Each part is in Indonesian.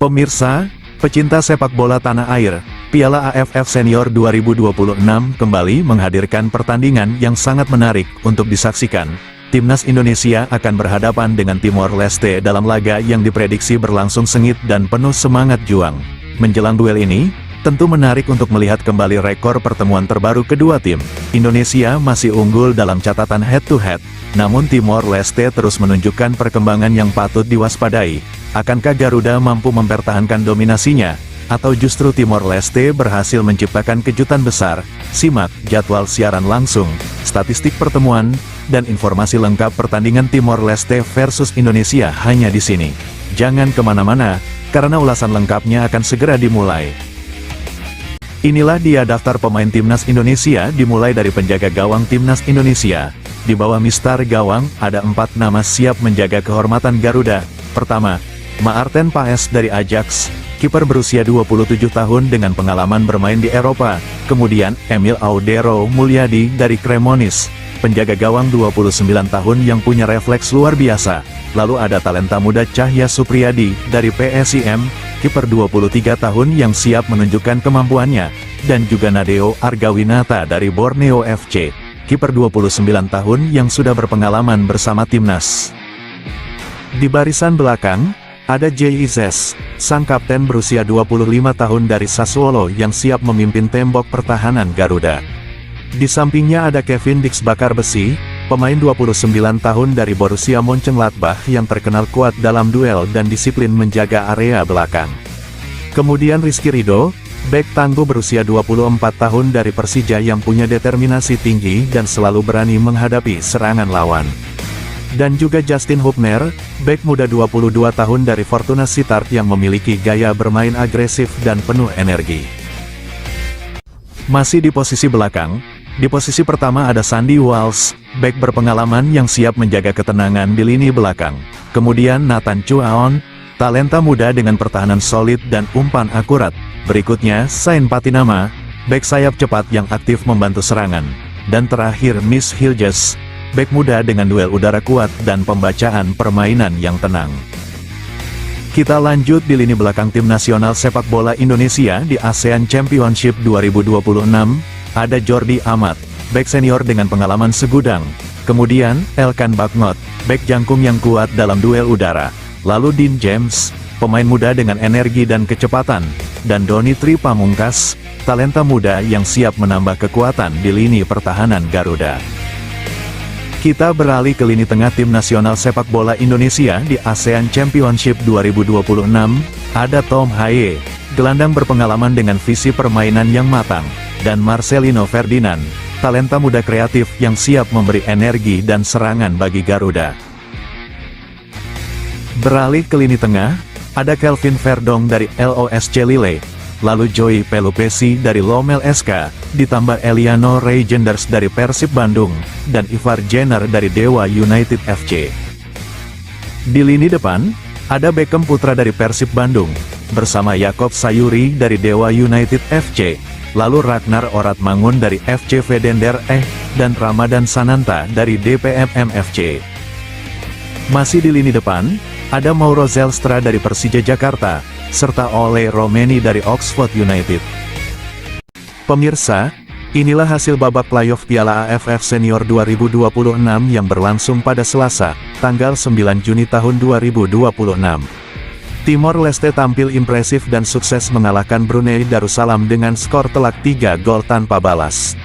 Pemirsa, pecinta sepak bola tanah air, Piala AFF Senior 2026 kembali menghadirkan pertandingan yang sangat menarik untuk disaksikan. Timnas Indonesia akan berhadapan dengan Timor Leste dalam laga yang diprediksi berlangsung sengit dan penuh semangat juang. Menjelang duel ini, tentu menarik untuk melihat kembali rekor pertemuan terbaru kedua tim. Indonesia masih unggul dalam catatan head-to-head, namun Timor Leste terus menunjukkan perkembangan yang patut diwaspadai. Akankah Garuda mampu mempertahankan dominasinya? Atau justru Timor Leste berhasil menciptakan kejutan besar? Simak jadwal siaran langsung, statistik pertemuan, dan informasi lengkap pertandingan Timor Leste versus Indonesia hanya di sini. Jangan kemana-mana, karena ulasan lengkapnya akan segera dimulai. Inilah dia daftar pemain Timnas Indonesia dimulai dari penjaga gawang Timnas Indonesia. Di bawah mistar gawang, ada 4 nama siap menjaga kehormatan Garuda. Pertama, Maarten Paes dari Ajax, kiper berusia 27 tahun dengan pengalaman bermain di Eropa. Kemudian, Emil Audero Mulyadi dari Cremonese, penjaga gawang 29 tahun yang punya refleks luar biasa. Lalu ada talenta muda Cahya Supriyadi dari PSIM, kiper 23 tahun yang siap menunjukkan kemampuannya. Dan juga Nadeo Argawinata dari Borneo FC, kiper 29 tahun yang sudah berpengalaman bersama Timnas. Di barisan belakang, ada J.I.Z., sang kapten berusia 25 tahun dari Sassuolo yang siap memimpin tembok pertahanan Garuda. Di sampingnya ada Kevin Dix Bakar Besi, pemain 29 tahun dari Borussia Mönchengladbach yang terkenal kuat dalam duel dan disiplin menjaga area belakang. Kemudian Rizky Ridho, bek tangguh berusia 24 tahun dari Persija yang punya determinasi tinggi dan selalu berani menghadapi serangan lawan. Dan juga Justin Hubner, bek muda 22 tahun dari Fortuna Sittard yang memiliki gaya bermain agresif dan penuh energi. Masih di posisi belakang, di posisi pertama ada Sandy Walsh, bek berpengalaman yang siap menjaga ketenangan di lini belakang. Kemudian Nathan Chuaon, talenta muda dengan pertahanan solid dan umpan akurat. Berikutnya Sain Patinama, bek sayap cepat yang aktif membantu serangan. Dan terakhir Miss Hilges, bek muda dengan duel udara kuat dan pembacaan permainan yang tenang. Kita lanjut di lini belakang tim nasional sepak bola Indonesia di ASEAN Championship 2026, ada Jordi Amat, bek senior dengan pengalaman segudang. Kemudian, Elkan Bagnot, bek jangkung yang kuat dalam duel udara. Lalu Dean James, pemain muda dengan energi dan kecepatan. Dan Doni Tri Pamungkas, talenta muda yang siap menambah kekuatan di lini pertahanan Garuda. Kita beralih ke lini tengah tim nasional sepak bola Indonesia di ASEAN Championship 2026, ada Tom Haye, gelandang berpengalaman dengan visi permainan yang matang, dan Marcelino Ferdinand, talenta muda kreatif yang siap memberi energi dan serangan bagi Garuda. Beralih ke lini tengah, ada Kelvin Verdong dari LOSC Lille, lalu Joey Pelupesi dari Lommel SK, ditambah Eliano Reijenders dari Persib Bandung, dan Ivar Jenner dari Dewa United FC. Di lini depan, ada Beckham Putra dari Persib Bandung, bersama Yakob Sayuri dari Dewa United FC, lalu Ragnar Oratmangun dari FC Vedender dan Ramadan Sananta dari DPMM FC. Masih di lini depan, ada Mauro Zelstra dari Persija Jakarta, serta Ole Romeni dari Oxford United. Pemirsa, inilah hasil babak playoff Piala AFF Senior 2026 yang berlangsung pada Selasa, tanggal 9 Juni tahun 2026. Timor Leste tampil impresif dan sukses mengalahkan Brunei Darussalam dengan skor telak 3 gol tanpa balas.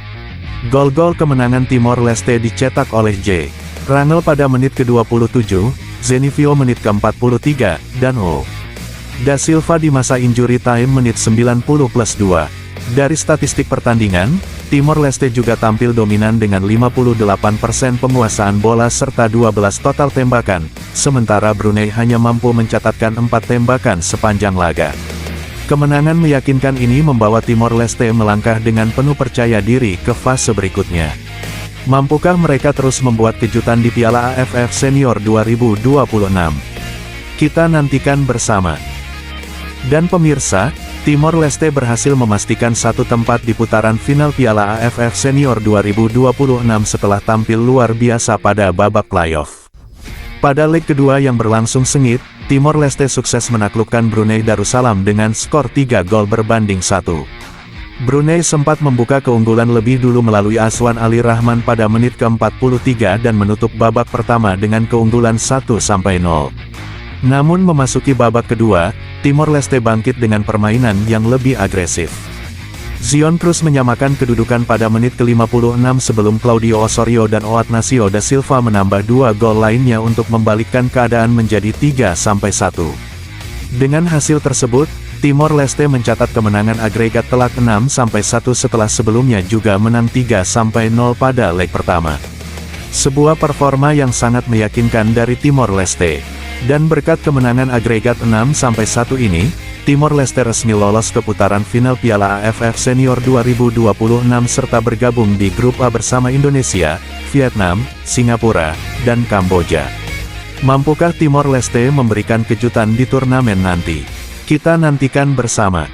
Gol-gol kemenangan Timor Leste dicetak oleh J. Rangel pada menit ke-27, Zenivio menit ke-43, dan O. Da Silva di masa injury time menit 90+2. Dari statistik pertandingan, Timor Leste juga tampil dominan dengan 58% penguasaan bola serta 12 total tembakan, sementara Brunei hanya mampu mencatatkan 4 tembakan sepanjang laga. Kemenangan meyakinkan ini membawa Timor Leste melangkah dengan penuh percaya diri ke fase berikutnya. Mampukah mereka terus membuat kejutan di Piala AFF Senior 2026? Kita nantikan bersama. Dan pemirsa, Timor Leste berhasil memastikan satu tempat di putaran final Piala AFF Senior 2026 setelah tampil luar biasa pada babak playoff. Pada leg kedua yang berlangsung sengit, Timor Leste sukses menaklukkan Brunei Darussalam dengan skor 3 gol berbanding 1. Brunei sempat membuka keunggulan lebih dulu melalui Aswan Ali Rahman pada menit ke-43 dan menutup babak pertama dengan keunggulan 1-0. Namun memasuki babak kedua, Timor Leste bangkit dengan permainan yang lebih agresif. Zion Cruz menyamakan kedudukan pada menit ke-56 sebelum Claudio Osorio dan Oatnacio da Silva menambah 2 gol lainnya untuk membalikkan keadaan menjadi 3-1. Dengan hasil tersebut, Timor Leste mencatat kemenangan agregat telak 6-1 setelah sebelumnya juga menang 3-0 pada leg pertama. Sebuah performa yang sangat meyakinkan dari Timor Leste. Dan berkat kemenangan agregat 6-1 ini, Timor Leste resmi lolos ke putaran final Piala AFF Senior 2026 serta bergabung di grup A bersama Indonesia, Vietnam, Singapura, dan Kamboja. Mampukah Timor Leste memberikan kejutan di turnamen nanti? Kita nantikan bersama.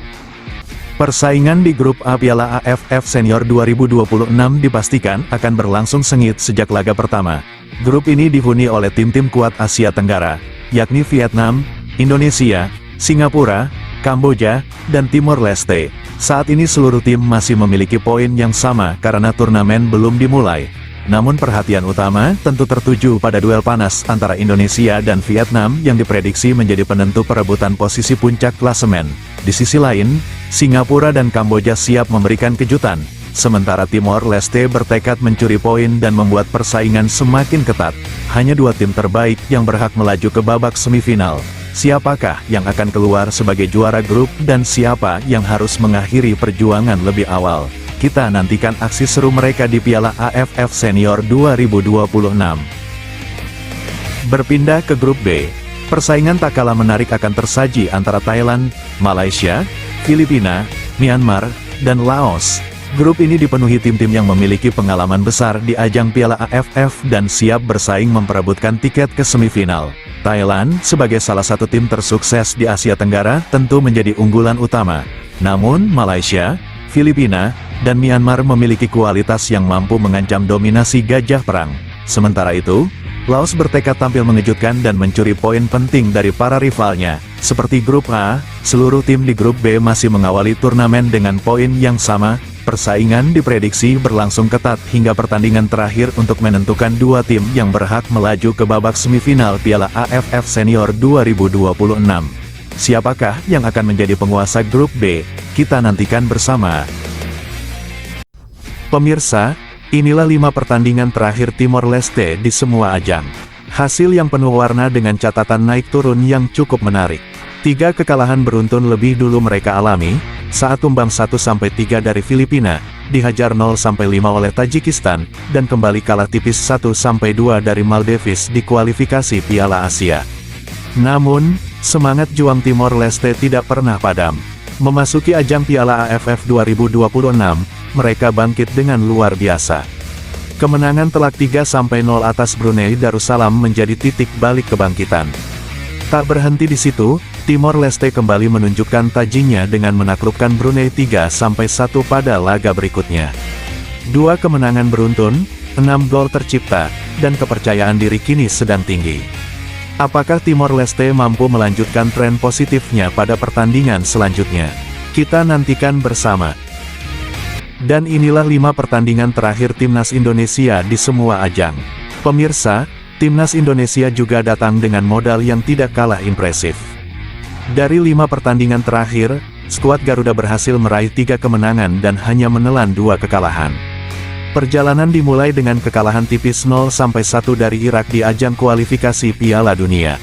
Persaingan di grup A Piala AFF Senior 2026 dipastikan akan berlangsung sengit sejak laga pertama. Grup ini dihuni oleh tim-tim kuat Asia Tenggara, yakni Vietnam, Indonesia, Singapura, Kamboja, dan Timor Leste. Saat ini seluruh tim masih memiliki poin yang sama karena turnamen belum dimulai. Namun perhatian utama tentu tertuju pada duel panas antara Indonesia dan Vietnam yang diprediksi menjadi penentu perebutan posisi puncak klasemen. Di sisi lain, Singapura dan Kamboja siap memberikan kejutan, sementara Timor Leste bertekad mencuri poin dan membuat persaingan semakin ketat. Hanya 2 tim terbaik yang berhak melaju ke babak semifinal. Siapakah yang akan keluar sebagai juara grup dan siapa yang harus mengakhiri perjuangan lebih awal? Kita nantikan aksi seru mereka di Piala AFF Senior 2026. Berpindah ke grup B, persaingan tak kalah menarik akan tersaji antara Thailand, Malaysia, Filipina, Myanmar, dan Laos. Grup ini dipenuhi tim-tim yang memiliki pengalaman besar di ajang Piala AFF dan siap bersaing memperebutkan tiket ke semifinal. Thailand, sebagai salah satu tim tersukses di Asia Tenggara, tentu menjadi unggulan utama. Namun, Malaysia, Filipina, dan Myanmar memiliki kualitas yang mampu mengancam dominasi gajah perang. Sementara itu, Laos bertekad tampil mengejutkan dan mencuri poin penting dari para rivalnya. Seperti grup A, seluruh tim di grup B masih mengawali turnamen dengan poin yang sama. Persaingan diprediksi berlangsung ketat hingga pertandingan terakhir untuk menentukan 2 tim yang berhak melaju ke babak semifinal Piala AFF Senior 2026. Siapakah yang akan menjadi penguasa grup B? Kita nantikan bersama. Pemirsa, inilah 5 pertandingan terakhir Timor Leste di semua ajang. Hasil yang penuh warna dengan catatan naik turun yang cukup menarik. 3 kekalahan beruntun lebih dulu mereka alami, saat tumbang 1-3 dari Filipina, dihajar 0-5 oleh Tajikistan, dan kembali kalah tipis 1-2 dari Maldives di kualifikasi Piala Asia. Namun, semangat juang Timor Leste tidak pernah padam. Memasuki ajang Piala AFF 2026, mereka bangkit dengan luar biasa. Kemenangan telak 3-0 atas Brunei Darussalam menjadi titik balik kebangkitan. Tak berhenti di situ, Timor Leste kembali menunjukkan tajinya dengan menaklukkan Brunei 3-1 pada laga berikutnya. 2 kemenangan beruntun, 6 gol tercipta, dan kepercayaan diri kini sedang tinggi. Apakah Timor Leste mampu melanjutkan tren positifnya pada pertandingan selanjutnya? Kita nantikan bersama. Dan inilah 5 pertandingan terakhir Timnas Indonesia di semua ajang. Pemirsa, Timnas Indonesia juga datang dengan modal yang tidak kalah impresif. Dari 5 pertandingan terakhir, skuad Garuda berhasil meraih 3 kemenangan dan hanya menelan 2 kekalahan. Perjalanan dimulai dengan kekalahan tipis 0-1 dari Irak di ajang kualifikasi Piala Dunia.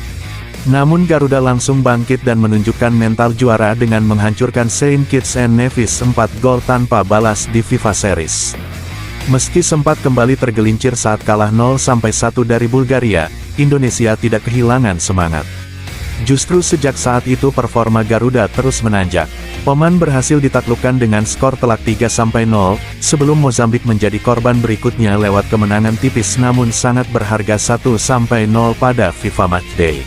Namun Garuda langsung bangkit dan menunjukkan mental juara dengan menghancurkan Saint Kitts and Nevis 4 gol tanpa balas di FIFA Series. Meski sempat kembali tergelincir saat kalah 0-1 dari Bulgaria, Indonesia tidak kehilangan semangat. Justru sejak saat itu performa Garuda terus menanjak. Oman berhasil ditaklukkan dengan skor telak 3-0, sebelum Mozambik menjadi korban berikutnya lewat kemenangan tipis namun sangat berharga 1-0 pada FIFA Matchday.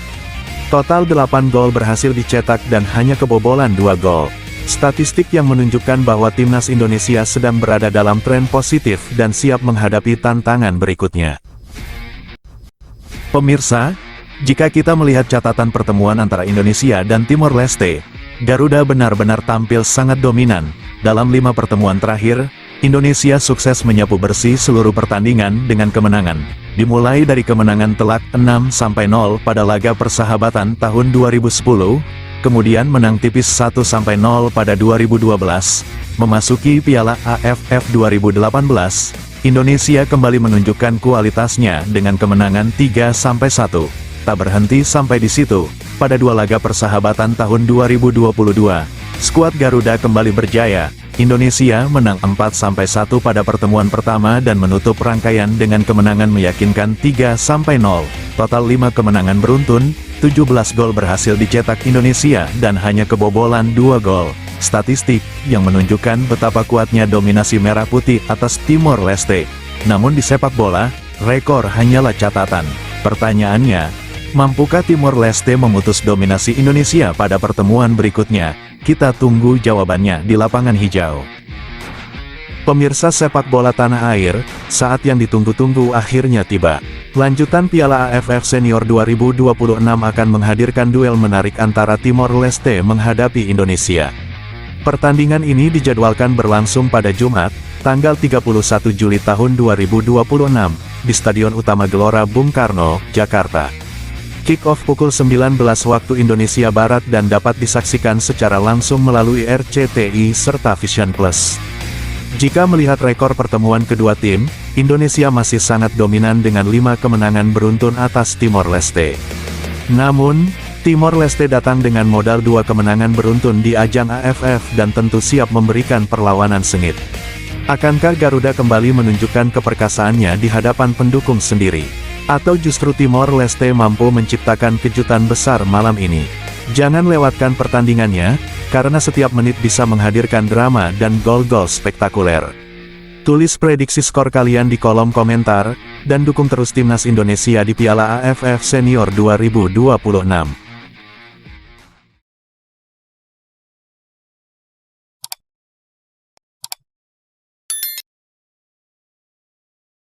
Total 8 gol berhasil dicetak dan hanya kebobolan 2 gol. Statistik yang menunjukkan bahwa Timnas Indonesia sedang berada dalam tren positif dan siap menghadapi tantangan berikutnya. Pemirsa, Jika kita melihat catatan pertemuan antara Indonesia dan Timor Leste, Garuda benar-benar tampil sangat dominan. Dalam 5 pertemuan terakhir, Indonesia sukses menyapu bersih seluruh pertandingan dengan kemenangan. Dimulai dari kemenangan telak 6-0 pada laga persahabatan tahun 2010, kemudian menang tipis 1-0 pada 2012, memasuki Piala AFF 2018, Indonesia kembali menunjukkan kualitasnya dengan kemenangan 3-1. Tak berhenti sampai di situ, pada 2 laga persahabatan tahun 2022, skuad Garuda kembali berjaya. Indonesia menang 4-1 pada pertemuan pertama dan menutup rangkaian dengan kemenangan meyakinkan 3-0. Total 5 kemenangan beruntun, 17 gol berhasil dicetak Indonesia dan hanya kebobolan 2 gol. Statistik yang menunjukkan betapa kuatnya dominasi merah putih atas Timor Leste. Namun di sepak bola, rekor hanyalah catatan. Pertanyaannya, mampukah Timor Leste memutus dominasi Indonesia pada pertemuan berikutnya? Kita tunggu jawabannya di lapangan hijau. Pemirsa sepak bola tanah air, saat yang ditunggu-tunggu akhirnya tiba. Lanjutan Piala AFF Senior 2026 akan menghadirkan duel menarik antara Timor Leste menghadapi Indonesia. Pertandingan ini dijadwalkan berlangsung pada Jumat, tanggal 31 Juli tahun 2026, di Stadion Utama Gelora Bung Karno, Jakarta. Kick-off pukul 19 waktu Indonesia Barat dan dapat disaksikan secara langsung melalui RCTI serta Vision Plus. Jika melihat rekor pertemuan kedua tim, Indonesia masih sangat dominan dengan 5 kemenangan beruntun atas Timor Leste. Namun, Timor Leste datang dengan modal 2 kemenangan beruntun di ajang AFF dan tentu siap memberikan perlawanan sengit. Akankah Garuda kembali menunjukkan keperkasaannya di hadapan pendukung sendiri? Atau justru Timor Leste mampu menciptakan kejutan besar malam ini? Jangan lewatkan pertandingannya, karena setiap menit bisa menghadirkan drama dan gol-gol spektakuler. Tulis prediksi skor kalian di kolom komentar, dan dukung terus Timnas Indonesia di Piala AFF Senior 2026.